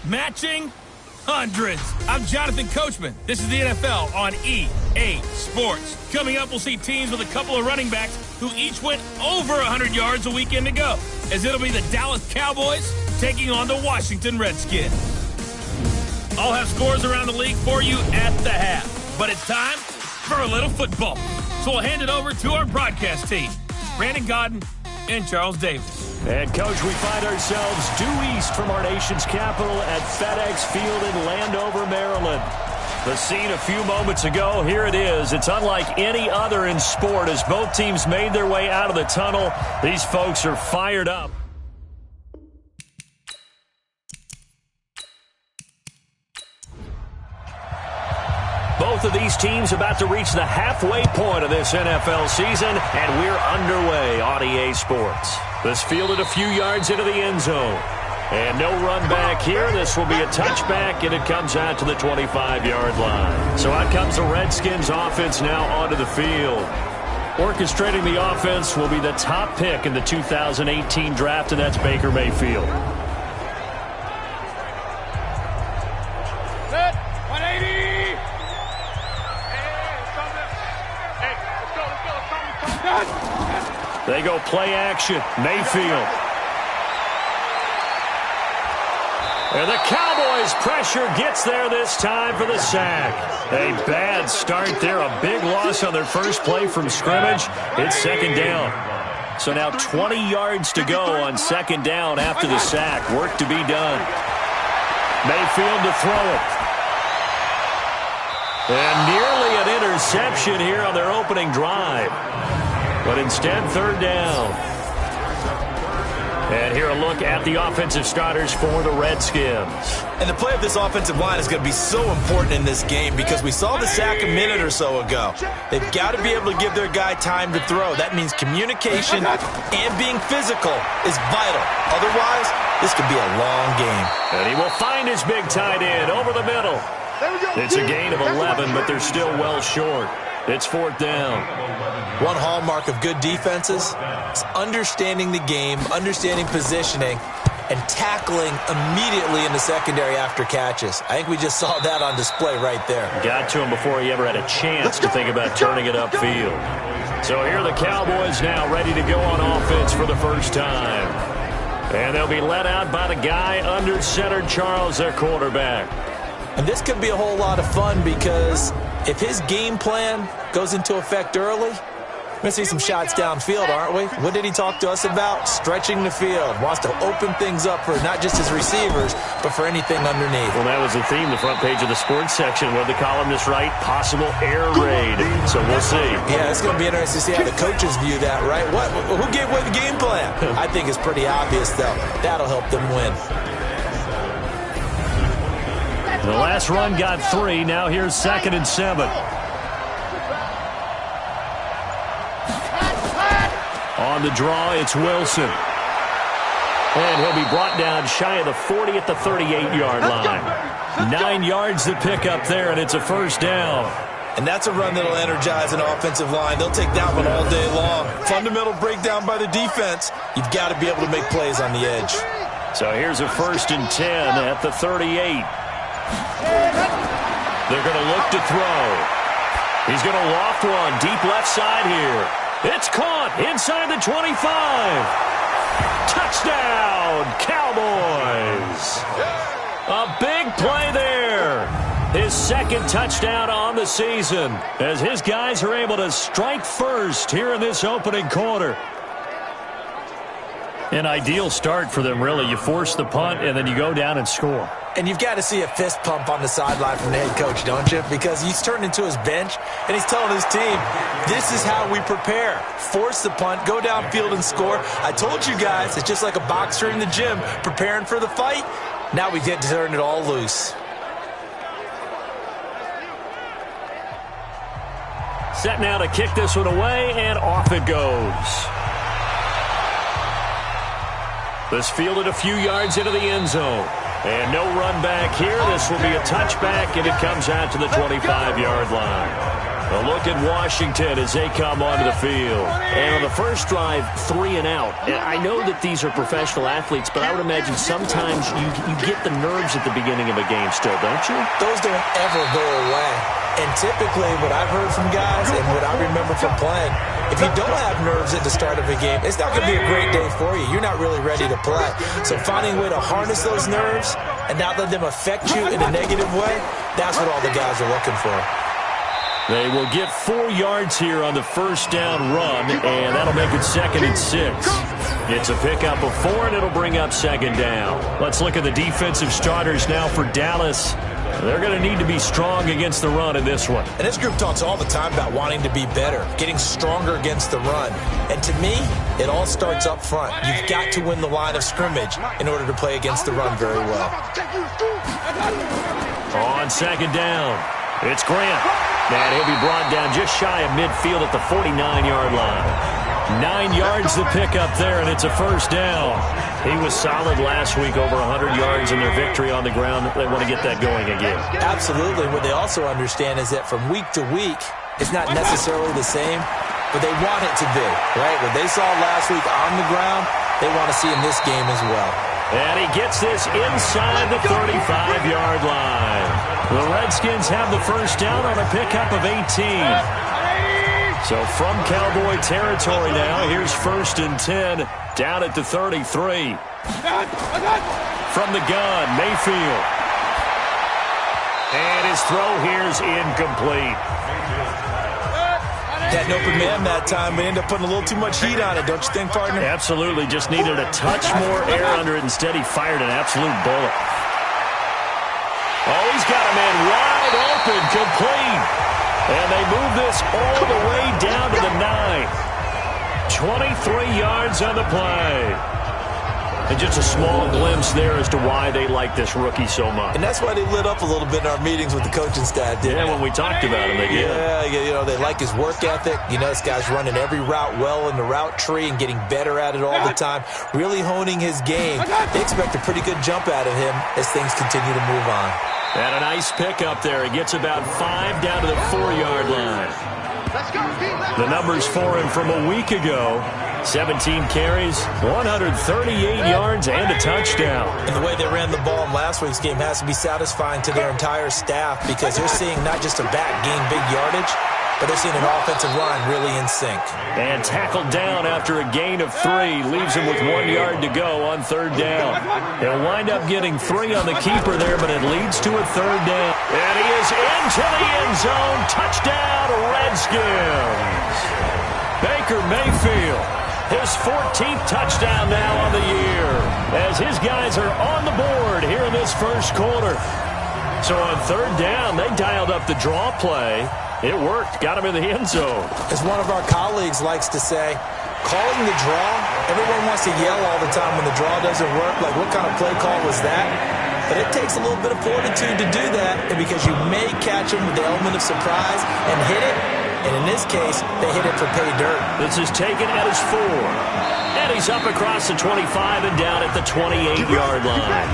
Matching hundreds. I'm Jonathan Coachman. This is the NFL on EA Sports. Coming up, we'll see teams with a couple of running backs who each went over 100 yards a weekend ago, as it'll be the Dallas Cowboys taking on the Washington Redskins. I'll have scores around the league for you at the half, but it's time for a little football. So we'll hand it over to our broadcast team, Brandon Godden and Charles Davis. And, Coach, we find ourselves due east from our nation's capital at FedEx Field in Landover, Maryland. The scene a few moments ago, here it is. It's unlike any other in sport as both teams made their way out of the tunnel. These folks are fired up. Both of these teams about to reach the halfway point of this NFL season, and we're underway on EA Sports. This fielded a few yards into the end zone. And no run back here. This will be a touchback, and it comes out to the 25-yard line. So out comes the Redskins offense now onto the field. Orchestrating the offense will be the top pick in the 2018 draft, and that's Baker Mayfield. They go play action. Mayfield. And the Cowboys pressure gets there this time for the sack. A bad start there. A big loss on their first play from scrimmage. It's second down. So now 20 yards to go on second down after the sack. Work to be done. Mayfield to throw it. And nearly an interception here on their opening drive. But instead, third down. And here a look at the offensive starters for the Redskins. And the play of this offensive line is going to be so important in this game because we saw the sack a minute or so ago. They've got to be able to give their guy time to throw. That means communication and being physical is vital. Otherwise, this could be a long game. And he will find his big tight end over the middle. It's a gain of 11, but they're still well short. It's fourth down. One hallmark of good defenses is understanding the game, understanding positioning, and tackling immediately in the secondary after catches. I think we just saw that on display right there. Got to him before he ever had a chance to think about turning it upfield. So here are the Cowboys now ready to go on offense for the first time. And they'll be led out by the guy under center, Charles, their quarterback. And this could be a whole lot of fun because if his game plan goes into effect early, we're going to see some shots downfield, aren't we? What did he talk to us about? Stretching the field. Wants to open things up for not just his receivers, but for anything underneath. Well, that was the theme, the front page of the sports section. What did the columnist write? Possible air raid. So we'll see. Yeah, it's going to be interesting to see how the coaches view that, right? Who gave away the game plan? I think it's pretty obvious, though. That'll help them win. The last run got 3. Now here's 2nd and 7. On the draw, it's Wilson. And he'll be brought down shy of the 40 at the 38-yard line. 9 yards to pick up there, and it's a first down. And that's a run that'll energize an offensive line. They'll take that one all day long. Fundamental breakdown by the defense. You've got to be able to make plays on the edge. So here's a 1st and 10 at the 38. They're going to look to throw. He's going to loft one deep left side here. It's caught inside the 25. Touchdown, Cowboys. A big play there. His 2nd touchdown on the season as his guys are able to strike first here in this opening quarter. An ideal start for them, really. You force the punt, and then you go down and score. And you've got to see a fist pump on the sideline from the head coach, don't you? Because he's turned into his bench, and he's telling his team, this is how we prepare. Force the punt, go downfield and score. I told you guys, it's just like a boxer in the gym preparing for the fight. Now we get to turn it all loose. Set now to kick this one away, and off it goes. This fielded a few yards into the end zone. And no run back here. This will be a touchback, and it comes out to the 25-yard line. A look at Washington as they come onto the field. And on the first drive, 3 and out. And I know that these are professional athletes, but I would imagine sometimes you get the nerves at the beginning of a game still, don't you? Those don't ever go away. And typically what I've heard from guys and what I remember from playing, if you don't have nerves at the start of a game, it's not going to be a great day for you. You're not really ready to play. So finding a way to harness those nerves and not let them affect you in a negative way, that's what all the guys are looking for. They will get 4 yards here on the first down run, and that'll make it 2nd and 6. It's a pickup of 4, and it'll bring up 2nd down. Let's look at the defensive starters now for Dallas. They're going to need to be strong against the run in this one. And this group talks all the time about wanting to be better, getting stronger against the run. And to me, it all starts up front. You've got to win the line of scrimmage in order to play against the run very well. On 2nd down, it's Grant. And he'll be brought down just shy of midfield at the 49-yard line. 9 yards to pick up there, and it's a first down. He was solid last week, over 100 yards in their victory on the ground. They want to get that going again. Absolutely. What they also understand is that from week to week, it's not necessarily the same, but they want it to be, right? What they saw last week on the ground, they want to see in this game as well. And he gets this inside the 35-yard line. The Redskins have the first down on a pickup of 18. So from Cowboy territory now, here's 1st and 10 down at the 33. From the gun, Mayfield. And his throw here's incomplete. Had an open man that time, but ended up putting a little too much heat on it, don't you think, partner? Absolutely. Just needed a touch more air under it. Instead, he fired an absolute bullet. Oh, he's got a man wide open, complete. And they move this all the way down to the 9. 23 yards on the play. And just a small glimpse there as to why they like this rookie so much. And that's why they lit up a little bit in our meetings with the coaching staff, didn't they? When we talked about him, they did. Yeah, they like his work ethic. This guy's running every route well in the route tree and getting better at it all the time, really honing his game. They expect a pretty good jump out of him as things continue to move on. And a nice pickup there. He gets about 5 down to the 4-yard line. The numbers for him from a week ago: 17 carries, 138 yards, and a touchdown. And the way they ran the ball in last week's game has to be satisfying to their entire staff, because they're seeing not just a back gain big yardage, but they're seeing an offensive line really in sync. And tackled down after a gain of 3. Leaves him with 1 yard to go on 3rd down. He'll wind up getting 3 on the keeper there, but it leads to a 3rd down. And he is into the end zone. Touchdown, Redskins. Baker Mayfield, his 14th touchdown now on the year, as his guys are on the board here in this first quarter. So on 3rd down, they dialed up the draw play. It worked. Got him in the end zone. As one of our colleagues likes to say, calling the draw, everyone wants to yell all the time when the draw doesn't work, like, what kind of play call was that? But it takes a little bit of fortitude to do that, and because you may catch them with the element of surprise and hit it, and in this case, they hit it for pay dirt. This is taken at his 4. And he's up across the 25 and down at the 28-yard line.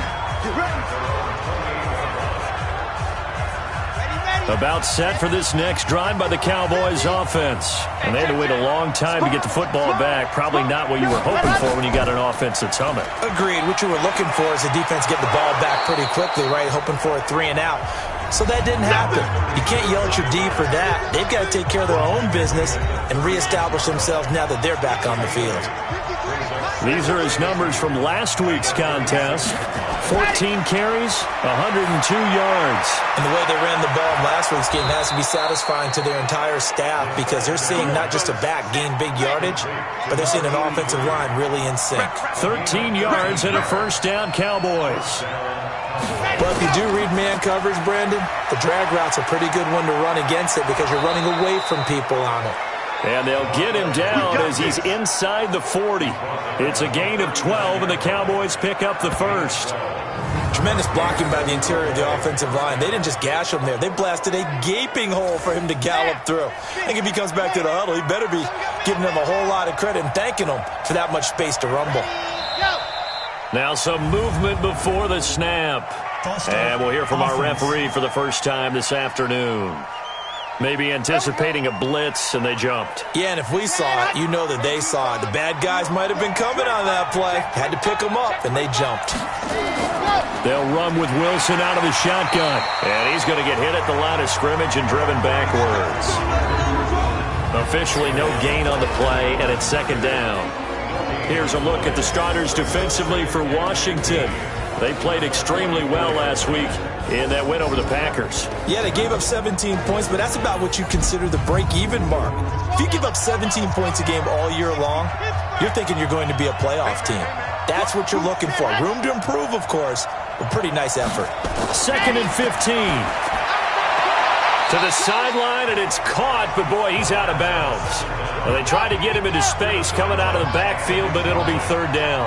About set for this next drive by the Cowboys offense. And they had to wait a long time to get the football back. Probably not what you were hoping for when you got an offense that's humming. Agreed. What you were looking for is the defense get the ball back pretty quickly, right? Hoping for a 3 and out. So that didn't happen. You can't yell at your D for that. They've got to take care of their own business and reestablish themselves now that they're back on the field. These are his numbers from last week's contest. 14 carries, 102 yards. And the way they ran the ball in last week's game has to be satisfying to their entire staff, because they're seeing not just a back gain big yardage, but they're seeing an offensive line really in sync. 13 yards and a first down, Cowboys. Well, if you do read man coverage, Brandon, the drag route's a pretty good one to run against it, because you're running away from people on it. And they'll get him down as he's inside the 40. It's a gain of 12, and the Cowboys pick up the first. Tremendous blocking by the interior of the offensive line. They didn't just gash him there. They blasted a gaping hole for him to gallop through. I think if he comes back to the huddle, he better be giving them a whole lot of credit and thanking them for that much space to rumble. Now some movement before the snap. And we'll hear from our referee for the first time this afternoon. Maybe anticipating a blitz, and they jumped. Yeah, and if we saw it, you know that they saw it. The bad guys might have been coming on that play. Had to pick them up, and they jumped. They'll run with Wilson out of the shotgun. And he's going to get hit at the line of scrimmage and driven backwards. Officially no gain on the play, and it's second down. Here's a look at the starters defensively for Washington. They played extremely well last week in that win over the Packers. Yeah, they gave up 17 points, but that's about what you consider the break-even mark. If you give up 17 points a game all year long, you're thinking you're going to be a playoff team. That's what you're looking for. Room to improve, of course, but pretty nice effort. 2nd and 15. To the sideline, and it's caught, but boy, he's out of bounds. Well, they tried to get him into space coming out of the backfield, but it'll be third down.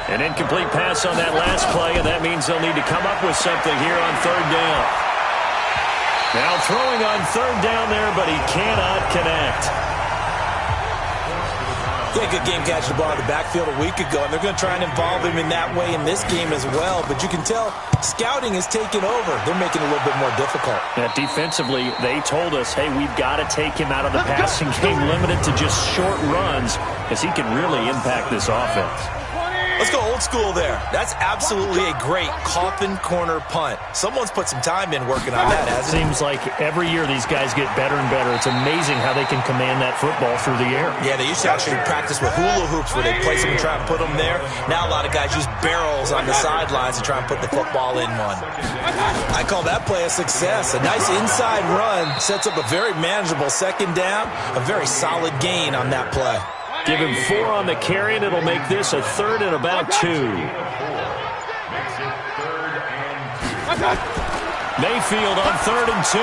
An incomplete pass on that last play, and that means they'll need to come up with something here on third down. Now throwing on third down there, but he cannot connect. Yeah, good game catching the ball in the backfield a week ago, and they're going to try and involve him in that way in this game as well. But you can tell scouting is taking over. They're making it a little bit more difficult. Yeah, defensively, they told us, hey, we've got to take him out of the passing game, limited to just short runs, because he can really impact this offense. Let's go old school there. That's absolutely a great coffin corner punt. Someone's put some time in working on that, hasn't it? Seems like every year these guys get better and better. It's amazing how they can command that football through the air. Yeah, they used to actually practice with hula hoops where they place them and try and put them there. Now a lot of guys use barrels on the sidelines to try and put the football in one. I call that play a success. A nice inside run sets up a very manageable second down, a very solid gain on that play. Give him 4 on the carry, and it'll make this a 3rd and about 2. Mayfield on 3rd and 2.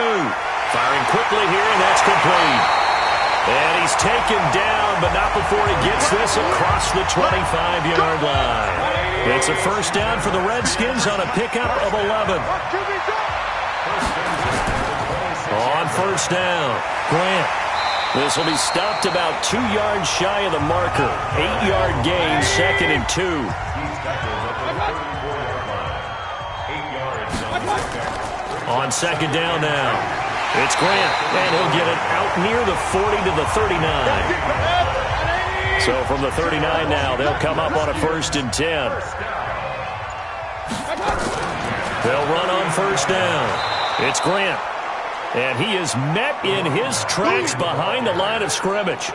Firing quickly here, and that's complete. And he's taken down, but not before he gets this across the 25-yard line. It's a first down for the Redskins on a pickup of 11. On first down, Grant. This will be stopped about 2 yards shy of the marker. 8-yard gain, 2nd and 2. On second down now. It's Grant, and he'll get it out near the 40 to the 39. So from the 39 now, they'll come up on a 1st and 10. They'll run on first down. It's Grant. And he is met in his tracks behind the line of scrimmage.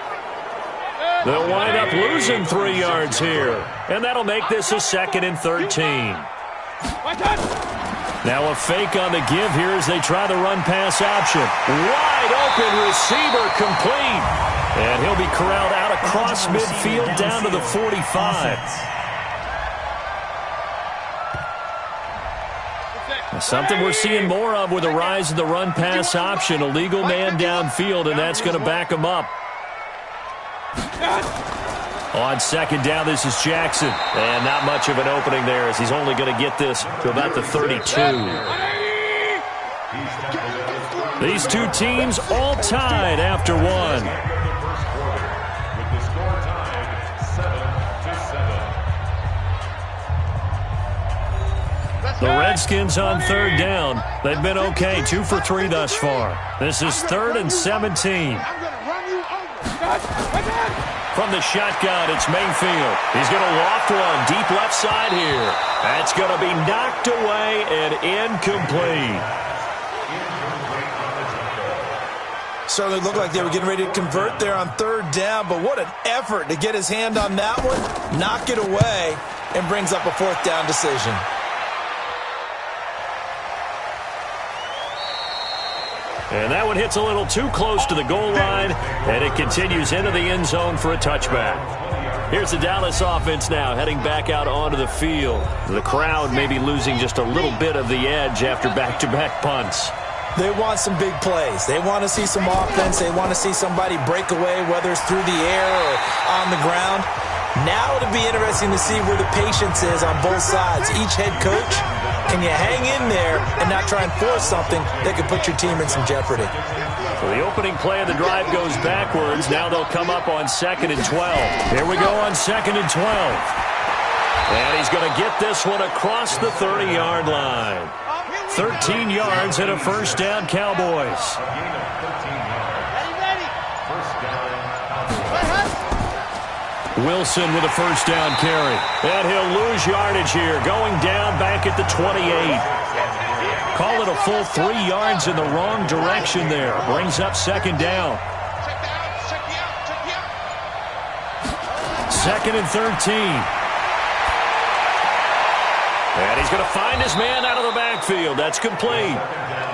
They'll wind up losing 3 yards here. And that'll make this a 2nd and 13. Now a fake on the give here as they try the run-pass option. Wide open receiver complete. And he'll be corralled out across midfield down to the 45. Something we're seeing more of with the rise of the run-pass option. A legal man downfield, and that's going to back him up. On second down, this is Jackson. And not much of an opening there as he's only going to get this to about the 32. These two teams all tied after one. The Redskins on third down. They've been okay, 2 for 3 thus far. This is 3rd and 17. From the shotgun, it's Mayfield. He's going to loft one deep left side here. That's going to be knocked away and incomplete. Certainly looked like they were getting ready to convert there on third down, but what an effort to get his hand on that one, knock it away, and brings up a 4th down decision. And that one hits a little too close to the goal line, and it continues into the end zone for a touchback. Here's the Dallas offense now heading back out onto the field. The crowd may be losing just a little bit of the edge after back-to-back punts. They want some big plays. They want to see some offense. They want to see somebody break away, whether it's through the air or on the ground. Now it'll be interesting to see where the patience is on both sides. Each head coach, can you hang in there and not try and force something that could put your team in some jeopardy? So the opening play of the drive goes backwards. Now they'll come up on 2nd and 12. Here we go on 2nd and 12. And he's going to get this one across the 30-yard line. 13 yards and a first down, Cowboys. Wilson with a first down carry. And he'll lose yardage here, going down back at the 28. Call it a full 3 yards in the wrong direction there. Brings up second down. Second and 13. And he's going to find his man out of the backfield. That's complete.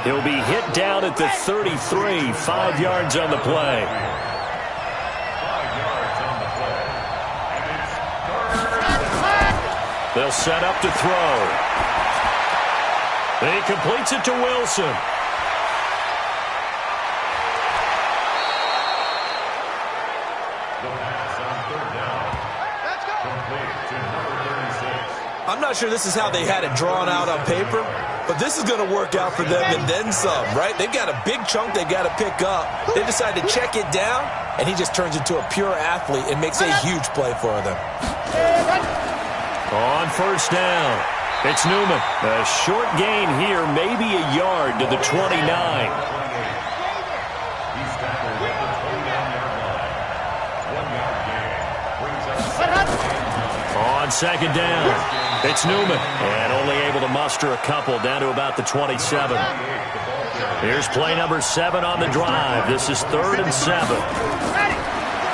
He'll be hit down at the 33, 5 yards on the play. They'll set up to throw. And he completes it to Wilson. I'm not sure this is how they had it drawn out on paper, but this is going to work out for them and then some, right? They've got a big chunk they've got to pick up. They decide to check it down, and he just turns into a pure athlete and makes a huge play for them. On first down, it's Newman. A short gain here, maybe a yard to the 29. On second down, it's Newman. And only able to muster a couple down to about the 27. Here's play number 7 on the drive. This is 3rd and 7.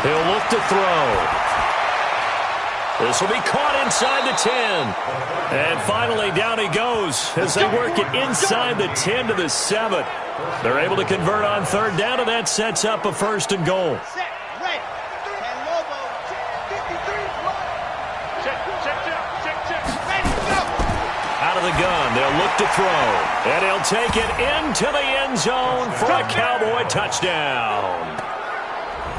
He'll look to throw. This will be caught inside the 10. And finally, down he goes as they work it inside the 10 to the 7. They're able to convert on third down, and that sets up a first and goal. Out of the gun, they'll look to throw. And he'll take it into the end zone for a Cowboy touchdown.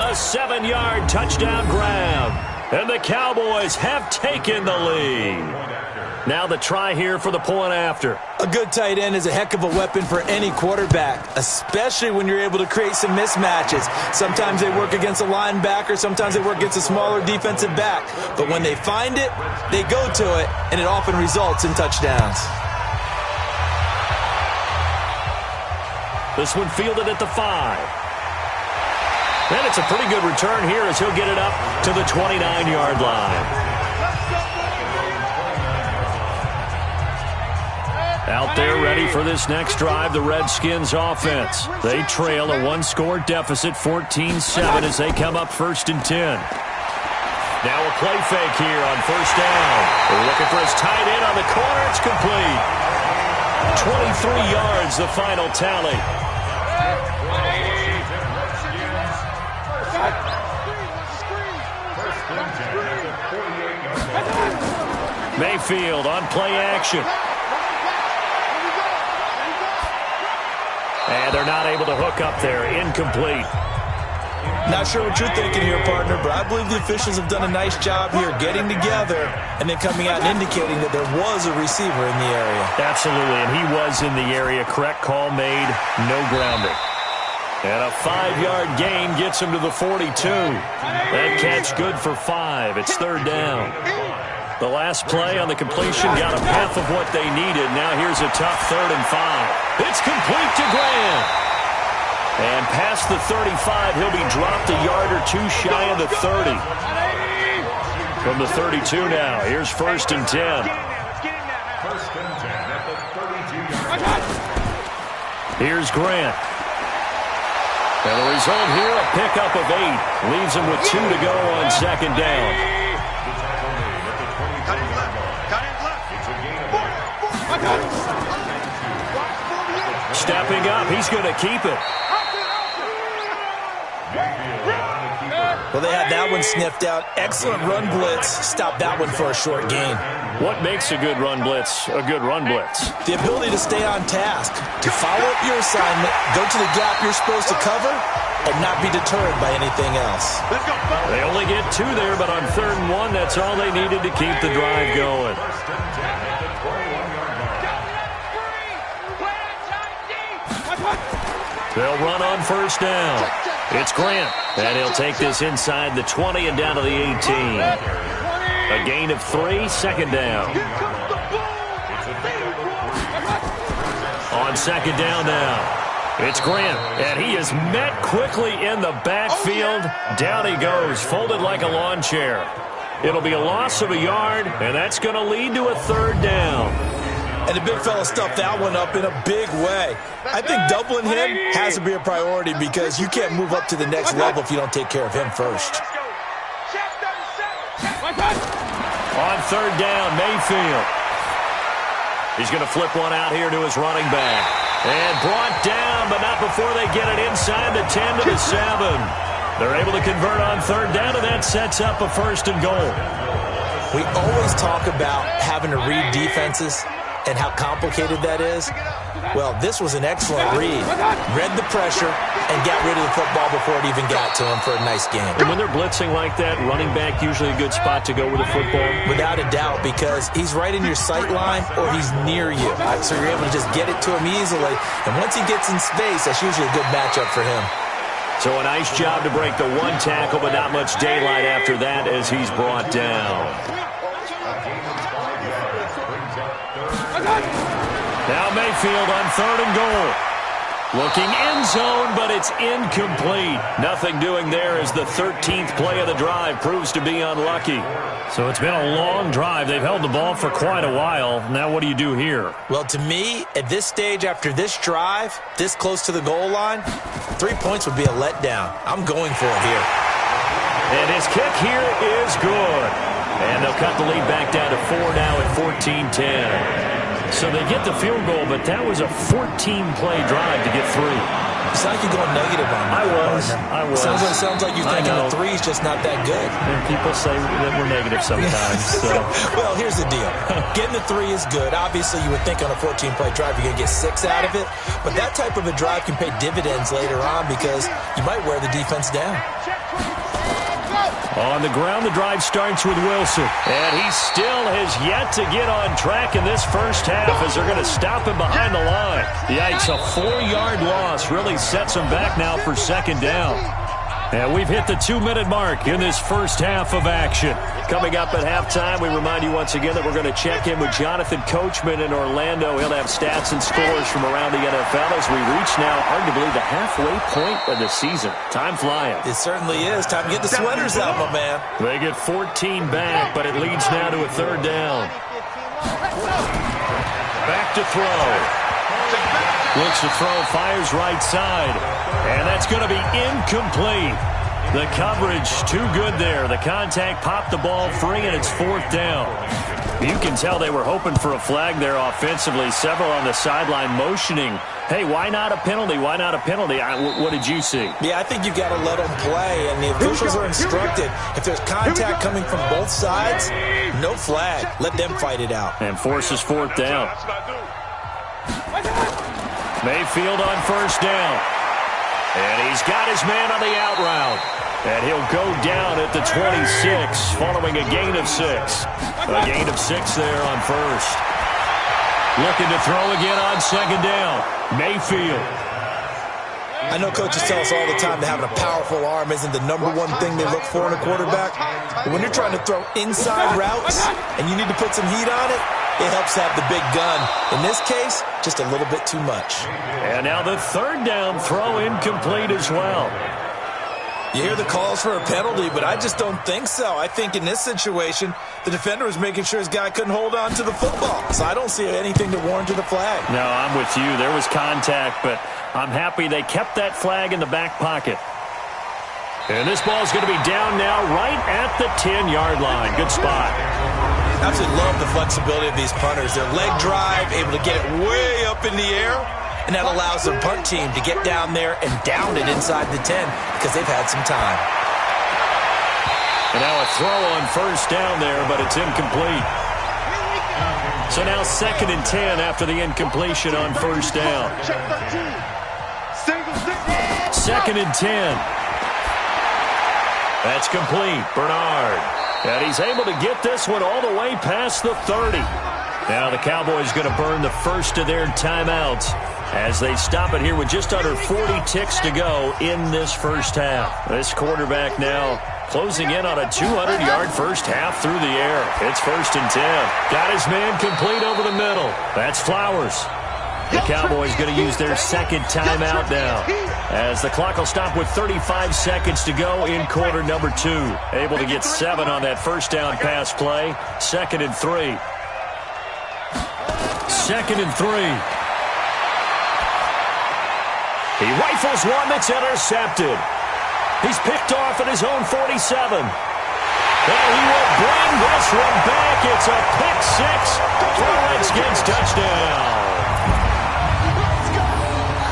A 7-yard touchdown grab. And the Cowboys have taken the lead. Now the try here for the point after. A good tight end is a heck of a weapon for any quarterback, especially when you're able to create some mismatches. Sometimes they work against a linebacker, sometimes they work against a smaller defensive back. But when they find it, they go to it, and it often results in touchdowns. This one fielded at the 5. And it's a pretty good return here as he'll get it up to the 29-yard line. Out there ready for this next drive, the Redskins offense. They trail a 1-score deficit, 14-7 as they come up 1st and 10. Now a play fake here on first down. They're looking for his tight end on the corner. It's complete. 23 yards, the final tally. Mayfield on play action. And they're not able to hook up there. Incomplete. Not sure what you're thinking here, partner, but I believe the officials have done a nice job here getting together and then coming out and indicating that there was a receiver in the area. Absolutely, and he was in the area. Correct call made. No grounding. And a 5-yard gain gets him to the 42. That catch good for 5. It's 3rd down. The last play on the completion got them half of what they needed. Now here's a tough 3rd and 5. It's complete to Grant. And past the 35, he'll be dropped a yard or two shy of the 30. From the 32 now, here's 1st and 10. Here's Grant. And the result here, a pickup of 8. Leaves him with 2 to go on second down. Stepping up, he's going to keep it. Well, they had that one sniffed out. Excellent run blitz. Stop that one for a short gain. What makes a good run blitz a good run blitz? The ability to stay on task, to follow up your assignment, go to the gap you're supposed to cover, and not be deterred by anything else. They only get 2 there, but on 3rd and 1, that's all they needed to keep the drive going. They'll run on first down. It's Grant, and he'll take this inside the 20 and down to the 18. A gain of 3, second down. On second down now. It's Grant, and he is met quickly in the backfield. Down he goes, folded like a lawn chair. It'll be a loss of a yard, and that's going to lead to a third down. And the big fella stuffed that one up in a big way. I think doubling him has to be a priority because you can't move up to the next level if you don't take care of him first. On third down, Mayfield. He's going to flip one out here to his running back. And brought down, but not before they get it inside the 10 to the 7. They're able to convert on third down, and that sets up a first and goal. We always talk about having to read defenses and how complicated that is. Well, this was an excellent read. Read the pressure and got rid of the football before it even got to him for a nice game. And when they're blitzing like that, running back usually a good spot to go with the football? Without a doubt, because he's right in your sight line or he's near you. So you're able to just get it to him easily. And once he gets in space, that's usually a good matchup for him. So a nice job to break the one tackle, but not much daylight after that as he's brought down. Now Mayfield on third and goal. Looking end zone, but it's incomplete. Nothing doing there as the 13th play of the drive proves to be unlucky. So it's been a long drive. They've held the ball for quite a while. Now what do you do here? Well, to me, at this stage after this drive, this close to the goal line, 3 points would be a letdown. I'm going for it here. And his kick here is good. And they'll cut the lead back down to 4 now at 14-10. So they get the field goal, but that was a 14-play drive to get 3. It's like you're going negative on me. I was. Sounds like you're thinking the 3 is just not that good. And people say that we're negative sometimes. So. Well, here's the deal. Getting the 3 is good. Obviously, you would think on a 14-play drive you're going to get 6 out of it. But that type of a drive can pay dividends later on because you might wear the defense down. On the ground, the drive starts with Wilson. And he still has yet to get on track in this first half as they're going to stop him behind the line. Yikes, a 4-yard loss really sets him back now for second down. And we've hit the 2-minute mark in this first half of action. Coming up at halftime, we remind you once again that we're going to check in with Jonathan Coachman in Orlando. He'll have stats and scores from around the NFL as we reach now, hard to believe, the halfway point of the season. Time flying. It certainly is. Time to get the sweaters out, my man. They get 14 back, but it leads now to a third down. Back to throw. Looks to throw, fires right side. And that's going to be incomplete. The coverage too good there. The contact popped the ball free, and it's 4th down. You can tell they were hoping for a flag there offensively. Several on the sideline motioning, hey, why not a penalty? Why not a penalty? What did you see? Yeah, I think you've got to let them play, and the officials are instructed. If there's contact coming from both sides, no flag. Let them fight it out. And forces 4th down. Mayfield on first down. And he's got his man on the out route. And he'll go down at the 26 following a gain of 6. A gain of 6 there on first. Looking to throw again on second down. Mayfield. I know coaches tell us all the time that having a powerful arm isn't the #1 thing they look for in a quarterback. But when you're trying to throw inside routes and you need to put some heat on it, it helps have the big gun. In this case, just a little bit too much. And now the third down throw incomplete as well. You hear the calls for a penalty, but I just don't think so. I think in this situation, the defender was making sure his guy couldn't hold on to the football. So I don't see anything to warrant the flag. No, I'm with you. There was contact, but I'm happy they kept that flag in the back pocket. And this ball's going to be down now right at the 10-yard line. Good spot. Absolutely love the flexibility of these punters. Their leg drive, able to get it way up in the air, and that allows the punt team to get down there and down it inside the 10 because they've had some time. And now a throw on first down there, but it's incomplete. So now 2nd and 10 after the incompletion on first down. 2nd and 10. That's complete. Bernard. And he's able to get this one all the way past the 30. Now the Cowboys going to burn the first of their timeouts as they stop it here with just under 40 ticks to go in this first half. This quarterback now closing in on a 200-yard first half through the air. It's 1st and 10. Got his man complete over the middle. That's Flowers. The Cowboys going to use their second timeout now, as the clock will stop with 35 seconds to go in quarter number 2. Able to get 7 on that first down pass play. 2nd and 3. 2nd and 3. He rifles one that's intercepted. He's picked off at his own 47. And he will bring this one back. It's a pick 6 for a Redskins touchdown.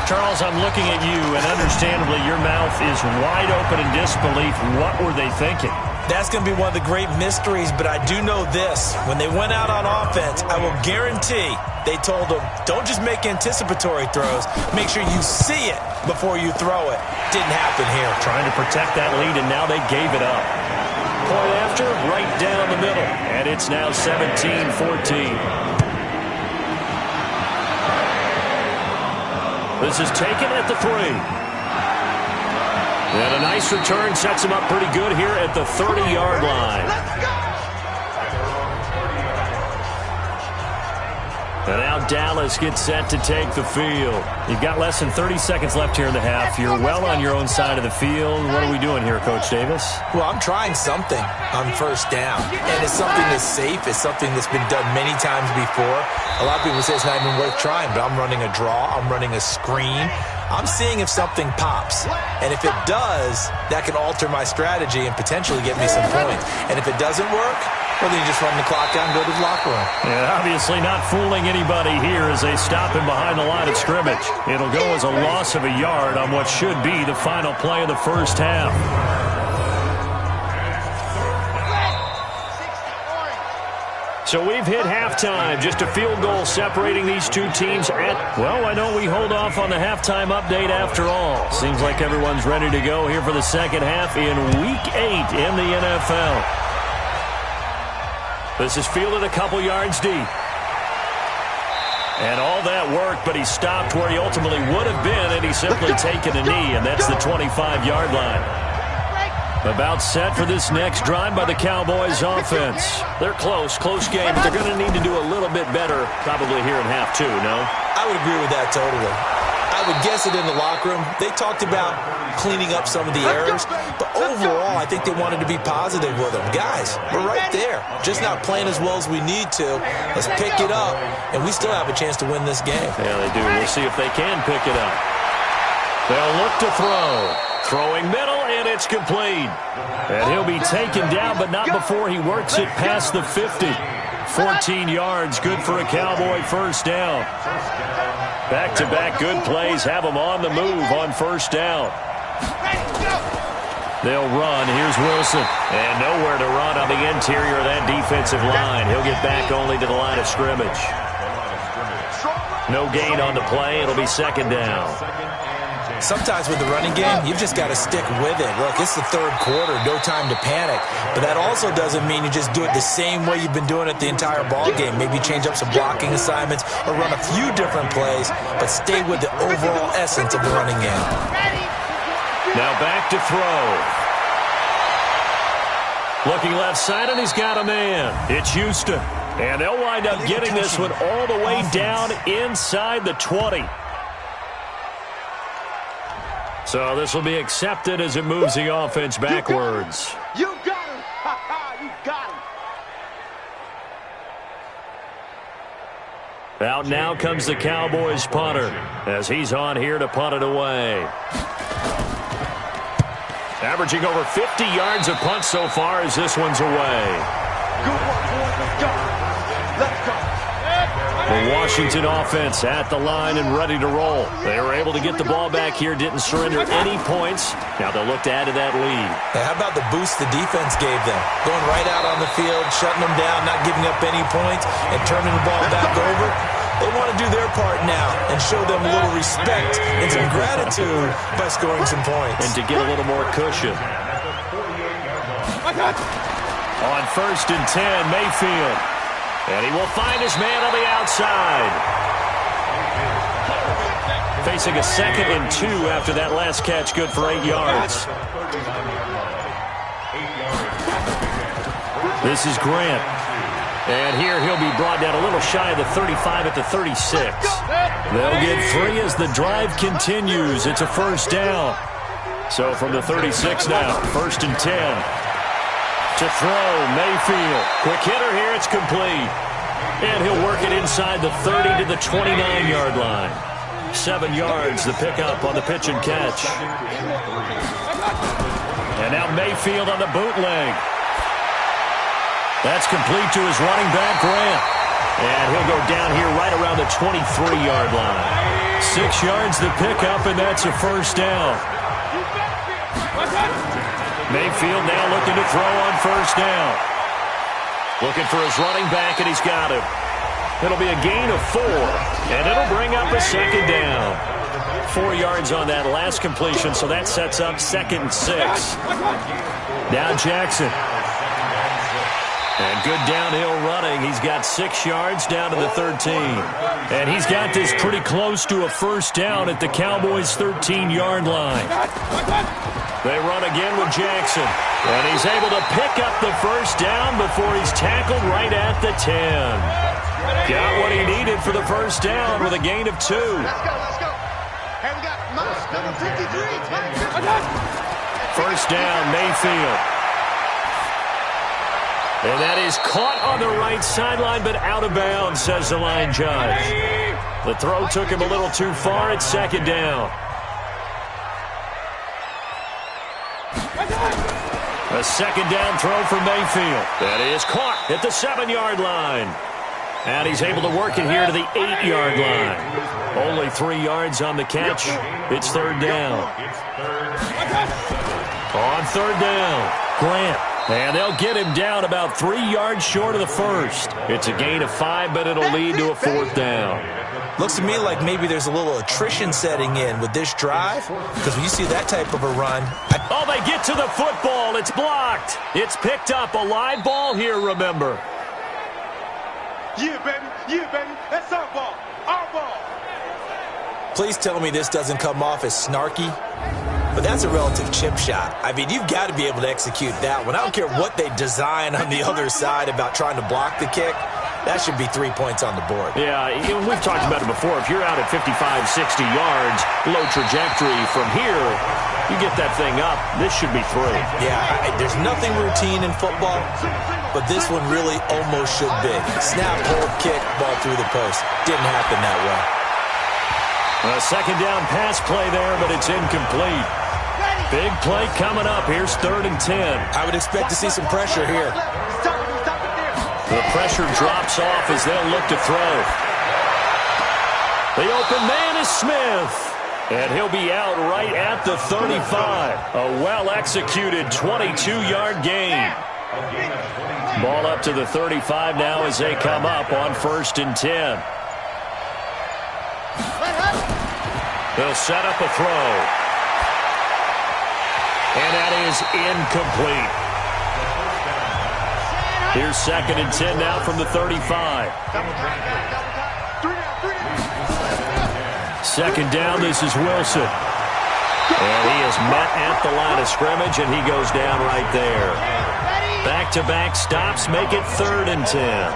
Charles, I'm looking at you, and understandably your mouth is wide open in disbelief. What were they thinking? That's going to be one of the great mysteries, but I do know this. When they went out on offense, I will guarantee they told them, don't just make anticipatory throws. Make sure you see it before you throw it. Didn't happen here. Trying to protect that lead, and now they gave it up. Point after, right down the middle, and it's now 17-14. This is taken at the 3. And a nice return sets him up pretty good here at the 30-yard line. And now Dallas gets set to take the field. You've got less than 30 seconds left here in the half. You're well on your own side of the field. What are we doing here, Coach Davis? Well, I'm trying something on first down. And it's something that's safe. It's something that's been done many times before. A lot of people say it's not even worth trying, but I'm running a draw. I'm running a screen. I'm seeing if something pops. And if it does, that can alter my strategy and potentially get me some points. And if it doesn't work, well, then you just run the clock down and go to the locker room. Yeah, obviously not fooling anybody here as they stop him behind the line of scrimmage. It'll go as a loss of a yard on what should be the final play of the first half. So we've hit halftime. Just a field goal separating these two teams at, well, why don't we hold off on the halftime update after all? Seems like everyone's ready to go here for the second half in Week 8 in the NFL. This is fielded a couple yards deep. And all that worked, but he stopped where he ultimately would have been, and he's simply taken a knee, and that's the 25-yard line. About set for this next drive by the Cowboys offense. They're close game, but they're going to need to do a little bit better probably here in half 2, no? I would agree with that totally. I would guess it in the locker room. They talked about cleaning up some of the errors, but overall, I think they wanted to be positive with them. Guys, we're right there. Just not playing as well as we need to. Let's pick it up, and we still have a chance to win this game. Yeah, they do. We'll see if they can pick it up. They'll look to throw. Throwing middle, and it's complete. And he'll be taken down, but not before he works it past the 50. 14 yards, good for a Cowboy first down. Back-to-back good plays have them on the move on first down. They'll run. Here's Wilson. And nowhere to run on the interior of that defensive line. He'll get back only to the line of scrimmage. No gain on the play. It'll be second down. Sometimes with the running game, you've just got to stick with it. Look, it's the third quarter, no time to panic. But that also doesn't mean you just do it the same way you've been doing it the entire ball game. Maybe change up some blocking assignments or run a few different plays, but stay with the overall essence of the running game. Now back to throw. Looking left side, and he's got a man. It's Houston. And they'll wind up getting this one all the way down inside the 20. So this will be accepted as it moves the offense backwards. You got him. You got him. Out now comes the Cowboys punter as he's on here to punt it away. Averaging over 50 yards of punt so far as this one's away. Good work, boys. Let's go. Let's go. The Washington offense at the line and ready to roll. They were able to get the ball back here, didn't surrender any points. Now they'll look to add to that lead. Hey, how about the boost the defense gave them? Going right out on the field, shutting them down, not giving up any points, and turning the ball back over. They want to do their part now and show them a little respect and some gratitude by scoring some points. And to get a little more cushion. On 1st and 10, Mayfield. And he will find his man on the outside. Facing a 2nd and 2 after that last catch, good for 8 yards. This is Grant. And here he'll be brought down a little shy of the 35 at the 36. They'll get 3 as the drive continues. It's a first down. So from the 36 now, 1st and 10. To throw, Mayfield. Quick hitter here, it's complete. And he'll work it inside the 30 to the 29-yard line. 7 yards, the pickup on the pitch and catch. And now Mayfield on the bootleg. That's complete to his running back, Grant. And he'll go down here right around the 23-yard line. 6 yards the pickup, and that's a first down. Mayfield now looking to throw on first down. Looking for his running back, and he's got him. It'll be a gain of 4, and it'll bring up a second down. 4 yards on that last completion, so that sets up 2nd and 6. Now Jackson. And good downhill running. He's got 6 yards down to the 13. And he's got this pretty close to a first down at the Cowboys' 13-yard line. They run again with Jackson. And he's able to pick up the first down before he's tackled right at the 10. Got what he needed for the first down with a gain of 2. Let's go, let's go. Hey, we got Moss, number 53. First down, Mayfield. And that is caught on the right sideline, but out of bounds, says the line judge. The throw took him a little too far. It's 2nd down. A 2nd down throw for Mayfield. That is caught at the 7-yard line. And he's able to work it here to the 8-yard line. Only 3 yards on the catch. It's 3rd down. On 3rd down, Grant. And they'll get him down about 3 yards short of the first. It's a gain of 5, but it'll lead to a 4th down. Looks to me like maybe there's a little attrition setting in with this drive, because when you see that type of a run... Oh, they get to the football. It's blocked. It's picked up. A live ball here, remember. Yeah, baby. That's our ball. Our ball. Please tell me this doesn't come off as snarky. But that's a relative chip shot. I mean, you've got to be able to execute that one. I don't care what they design on the other side about trying to block the kick. That should be 3 points on the board. Yeah, we've talked about it before. If you're out at 55, 60 yards, low trajectory from here, you get that thing up, this should be 3. Yeah, there's nothing routine in football, but this one really almost should be. Snap, hold, kick, ball through the post. Didn't happen that way. A 2nd down pass play there, but it's incomplete. Big play coming up. Here's 3rd and 10. I would expect to see some pressure here. The pressure drops off as they'll look to throw. The open man is Smith. And he'll be out right at the 35. A well-executed 22-yard gain. Ball up to the 35 now as they come up on 1st and 10. They'll set up a throw. And that is incomplete. Here's 2nd and 10 now from the 35. 2nd down, this is Wilson. And he is met at the line of scrimmage, and he goes down right there. Back-to-back stops make it 3rd and 10.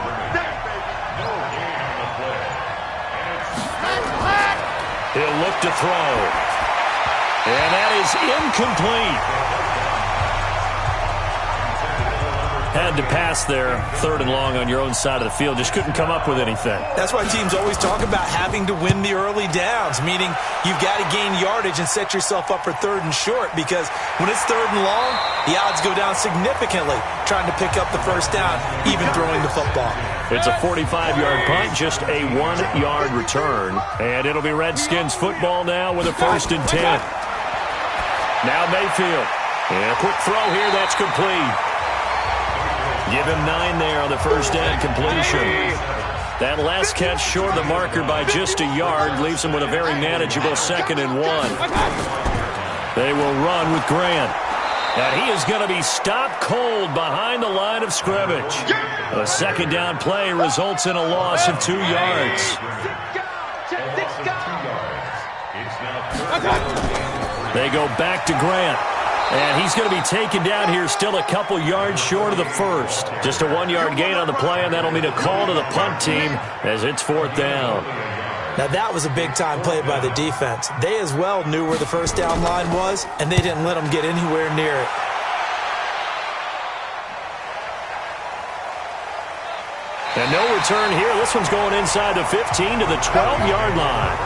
He'll look to throw. And that is incomplete. Had to pass there, 3rd and long on your own side of the field. Just couldn't come up with anything. That's why teams always talk about having to win the early downs, meaning you've got to gain yardage and set yourself up for 3rd and short, because when it's 3rd and long, the odds go down significantly trying to pick up the first down, even throwing the football. It's a 45-yard punt, just a 1-yard return. And it'll be Redskins football now with a 1st and 10. Now Mayfield. And a quick throw here, that's complete. Give him 9 there on the first down completion. That last catch short of the marker by just a yard leaves him with a very manageable 2nd and 1. They will run with Grant. And he is going to be stopped cold behind the line of scrimmage. A 2nd down play results in a loss of 2 yards. They go back to Grant. And he's going to be taken down here still a couple yards short of the first. Just a 1-yard gain on the play, and that'll mean a call to the punt team as it's 4th down. Now, that was a big-time play by the defense. They as well knew where the first down line was, and they didn't let them get anywhere near it. And no return here. This one's going inside the 15 to the 12-yard line.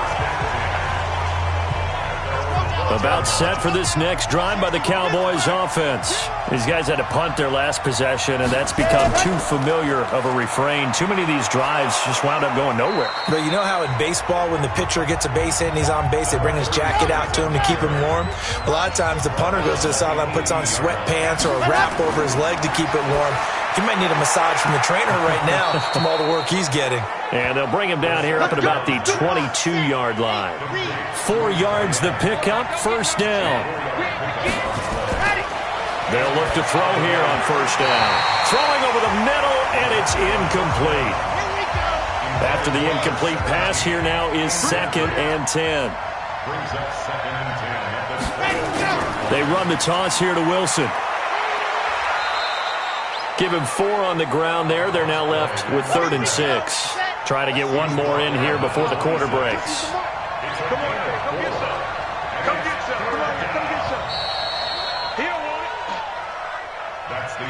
About set for this next drive by the Cowboys offense. These guys had to punt their last possession, and that's become too familiar of a refrain. Too many of these drives just wound up going nowhere. But you know how in baseball, when the pitcher gets a base hit and he's on base, they bring his jacket out to him to keep him warm? A lot of times the punter goes to the sideline, puts on sweatpants or a wrap over his leg to keep it warm. He might need a massage from the trainer right now from all the work he's getting. And they'll bring him down here up at about the 22-yard line. 4 yards the pickup, first down. They'll look to throw here on first down. Throwing over the middle, and it's incomplete. After the incomplete pass, here now is 2nd and 10. They run the toss here to Wilson. Give him 4 on the ground there. They're now left with 3rd and 6. Try to get one more in here before the quarter breaks. Come on, come get some. Come get some. Come on, come get some. He don't want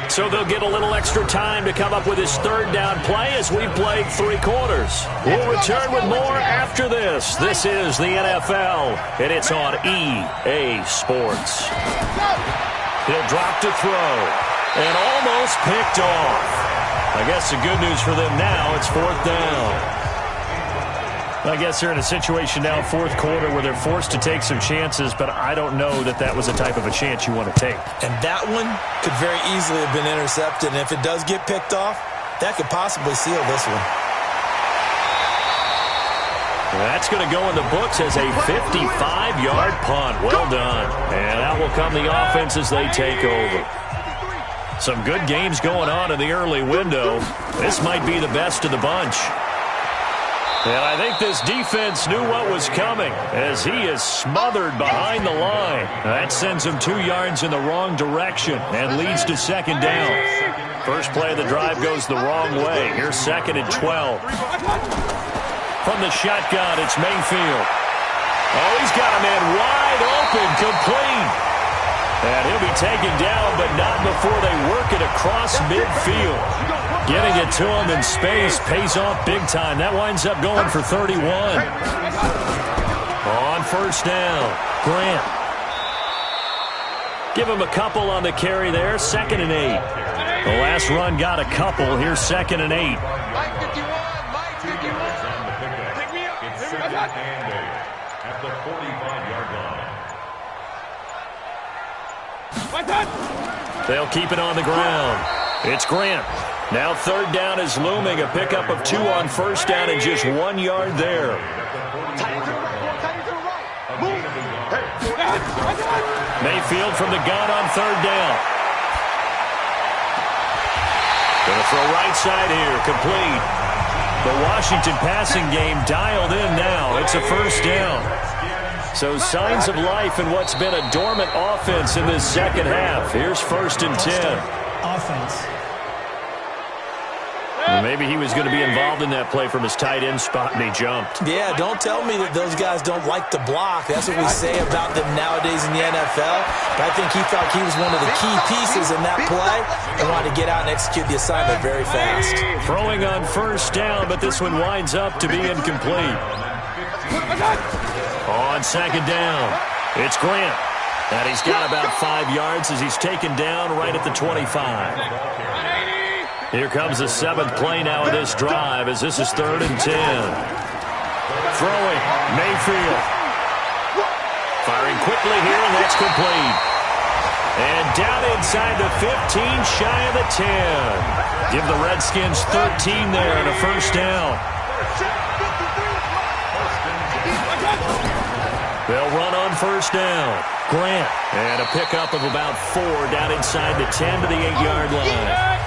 it. So they'll get a little extra time to come up with his 3rd down play as we played 3 quarters. We'll return with more after this. This is the NFL, and it's on EA Sports. He'll drop to throw. And almost picked off. I guess the good news for them now, it's 4th down. I guess they're in a situation now, 4th quarter, where they're forced to take some chances, but I don't know that that was the type of a chance you want to take. And that one could very easily have been intercepted. And if it does get picked off, that could possibly seal this one. That's going to go in the books as a 55-yard punt. Well done. And out will come the offense as they take over. Some good games going on in the early window. This might be the best of the bunch. And I think this defense knew what was coming as he is smothered behind the line. That sends him 2 yards in the wrong direction and leads to 2nd down. First play of the drive goes the wrong way. Here's 2nd and 12. From the shotgun, it's Mayfield. Oh, he's got a man wide open, complete. And he'll be taken down, but not before they work it across midfield. Getting it to him in space pays off big time. That winds up going for 31. On first down, Grant. Give him a couple on the carry there, 2nd and 8. The last run got a couple. Here's 2nd and 8. Mike 51, Mike 51. Pick me up. It's 2nd and 8 at the 45-yard line. They'll keep it on the ground. It's Grant. Now 3rd down is looming. A pickup of 2 on first down and just 1 yard there. Mayfield from the gun on 3rd down. Going to throw right side here, complete. The Washington passing game dialed in now. It's a first down. So signs of life in what's been a dormant offense in this 2nd half. Here's 1st and 10. Offense. Well, maybe he was going to be involved in that play from his tight end spot, and he jumped. Yeah, don't tell me that those guys don't like to block. That's what we say about them nowadays in the NFL. But I think he thought he was one of the key pieces in that play and wanted to get out and execute the assignment very fast. Throwing on first down, but this one winds up to be incomplete. On 2nd down, it's Grant. And he's got about 5 yards as he's taken down right at the 25. Here comes the 7th play now of this drive as this is 3rd and 10. Throwing, Mayfield. Firing quickly here, and that's complete. And down inside the 15, shy of the 10. Give the Redskins 13 there and a first down. They'll run on first down. Grant. And a pickup of about 4 down inside the 10 to the 8-yard line.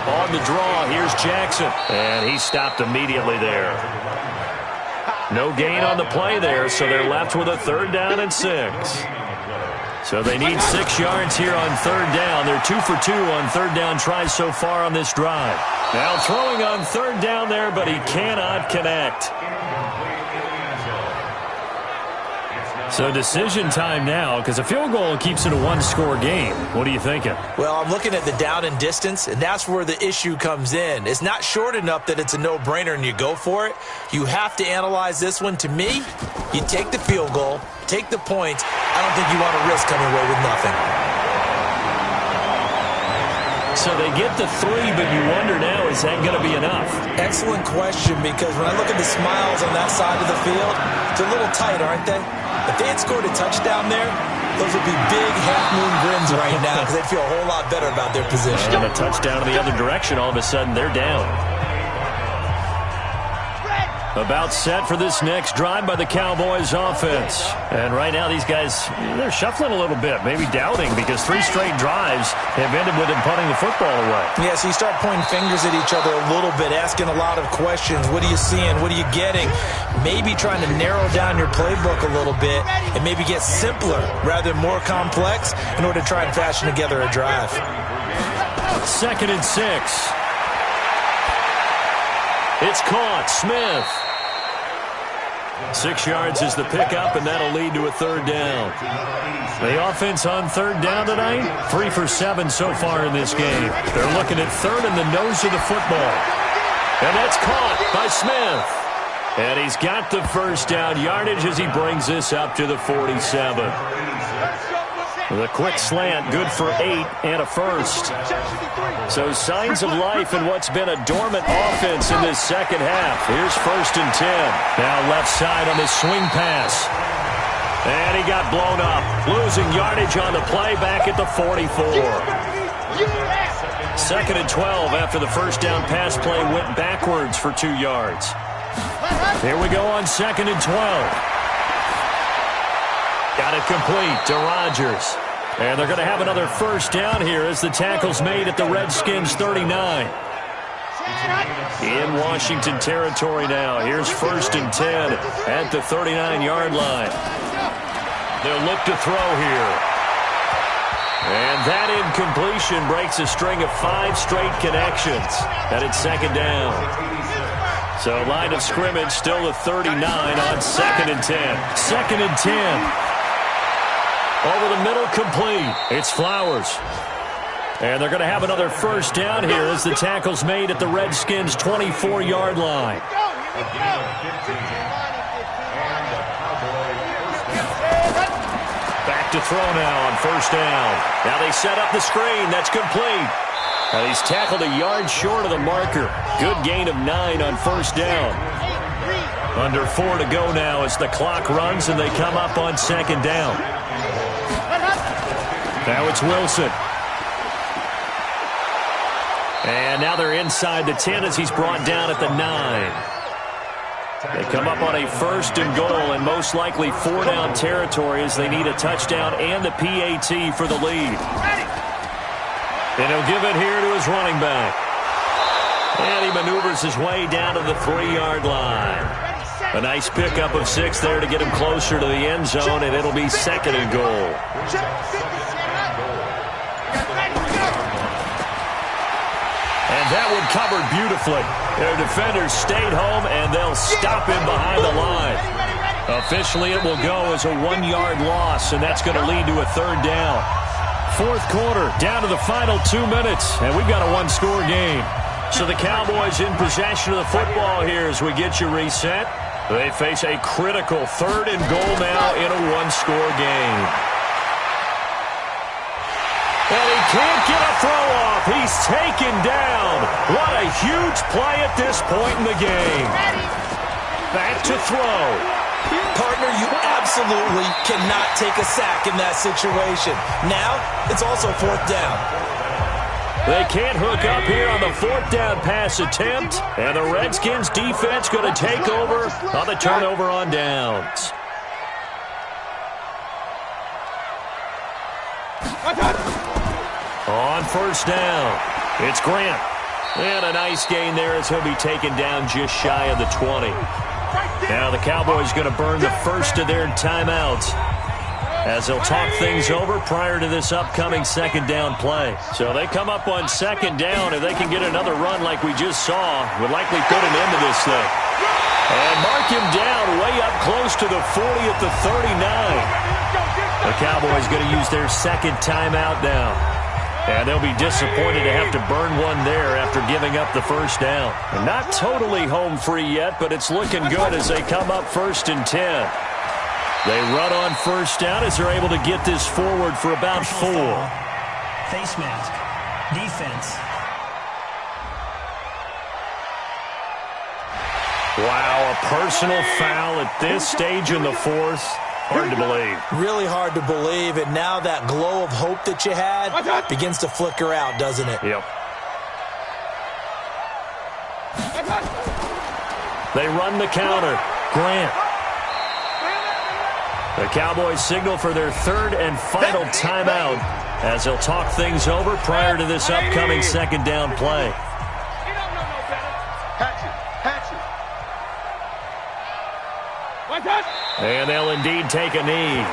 On the draw, here's Jackson. And he stopped immediately there. No gain on the play there, so they're left with a 3rd down and 6. So they need 6 yards here on 3rd down. They're 2 for 2 on 3rd down tries so far on this drive. Now throwing on 3rd down there, but he cannot connect. So decision time now, because a field goal keeps it a 1-score game. What are you thinking? Well, I'm looking at the down and distance, and that's where the issue comes in. It's not short enough that it's a no-brainer and you go for it. You have to analyze this one. To me, you take the field goal, take the points. I don't think you want to risk coming away with nothing. So they get the 3, but you wonder now, is that going to be enough? Excellent question, because when I look at the smiles on that side of the field, they're a little tight, aren't they? If they had scored a touchdown there, those would be big half-moon grins right now because they'd feel a whole lot better about their position. And a touchdown in the other direction, all of a sudden they're down. About set for this next drive by the Cowboys offense. And right now these guys, they're shuffling a little bit, maybe doubting, because 3 straight drives have ended with them punting the football away. Yeah, so you start pointing fingers at each other a little bit, asking a lot of questions. What are you seeing? What are you getting? Maybe trying to narrow down your playbook a little bit and maybe get simpler rather than more complex in order to try and fashion together a drive. 2nd and 6. It's caught. Smith. 6 yards is the pickup, and that'll lead to a 3rd down. The offense on 3rd down tonight, 3 for 7 so far in this game. They're looking at 3rd in the nose of the football. And that's caught by Smith. And he's got the 1st down yardage as he brings this up to the 47. The quick slant, good for 8 and a 1st. So signs of life in what's been a dormant offense in this second half. Here's 1st and 10. Now left side on this swing pass. And he got blown up. Losing yardage on the play back at the 44. 2nd and 12 after the 1st down pass play went backwards for 2 yards. Here we go on 2nd and 12. Got it complete to Rodgers. And they're going to have another 1st down here as the tackle's made at the Redskins 39. In Washington territory now. Here's 1st and 10 at the 39-yard line. They'll look to throw here. And that incompletion breaks a string of 5 straight connections. And it's 2nd down. So line of scrimmage still the 39 on 2nd and 10. 2nd and 10. Over the middle, complete. It's Flowers. And they're going to have another 1st down here as the tackle's made at the Redskins' 24-yard line. Back to throw now on 1st down. Now they set up the screen. That's complete. And he's tackled a yard short of the marker. Good gain of 9 on 1st down. Under 4 to go now as the clock runs and they come up on 2nd down. Now it's Wilson. And now they're inside the 10 as he's brought down at the 9. They come up on a 1st and goal and most likely 4-down territory as they need a touchdown and the PAT for the lead. And he'll give it here to his running back. And he maneuvers his way down to the 3-yard line. A nice pickup of 6 there to get him closer to the end zone, and it'll be 2nd and goal. And that one covered beautifully. Their defenders stayed home, and they'll stop him behind the line. Officially, it will go as a 1-yard loss, and that's going to lead to a 3rd down. 4th quarter, down to the final 2 minutes, and we've got a 1-score game. So the Cowboys in possession of the football here as we get you reset. They face a critical 3rd and goal now in a 1-score game. And he can't get a throw off. He's taken down. What a huge play at this point in the game. Back to throw. Partner, you absolutely cannot take a sack in that situation. Now, it's also 4th down. They can't hook up here on the 4th down pass attempt, and the Redskins defense going to take over on the turnover on downs. On 1st down, it's Grant. And a nice gain there as he'll be taken down just shy of the 20. Now the Cowboys going to burn the first of their timeouts as they'll talk things over prior to this upcoming second down play. So they come up on second down. If they can get another run like we just saw, would likely put an end to this thing. And mark him down way up close to the 40 at the 39. The Cowboys going to use their second timeout now. And they'll be disappointed to have to burn one there after giving up the first down. And not totally home free yet, but it's looking good as they come up 1st and 10. They run on first down as they're able to get this forward for about 4. Face mask. Defense. Wow, a personal foul at this stage in the fourth. Hard to believe. Really hard to believe, and now that glow of hope that you had begins to flicker out, doesn't it? Yep. They run the counter. Grant. The Cowboys signal for their third and final timeout as they'll talk things over prior to this upcoming second down play. And they'll indeed take a knee.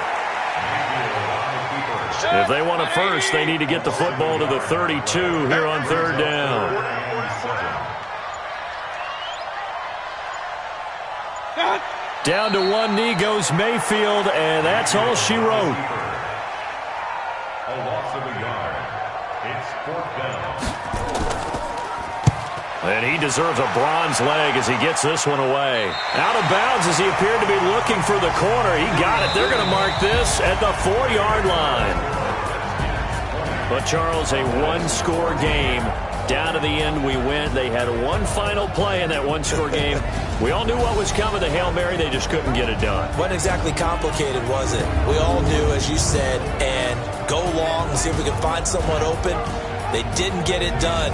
If they want a first, they need to get the football to the 32 here on third down. Down to one knee goes Mayfield, and that's all she wrote. A loss of a yard. It's 4th down. And he deserves a bronze leg as he gets this one away. Out of bounds as he appeared to be looking for the corner. He got it. They're going to mark this at the 4-yard line. But, Charles, a one-score game. Down to the end we went. They had one final play in that one-score game. We all knew what was coming. The Hail Mary, they just couldn't get it done. Wasn't exactly complicated, was it? We all knew, as you said, and go long and see if we can find someone open. They didn't get it done.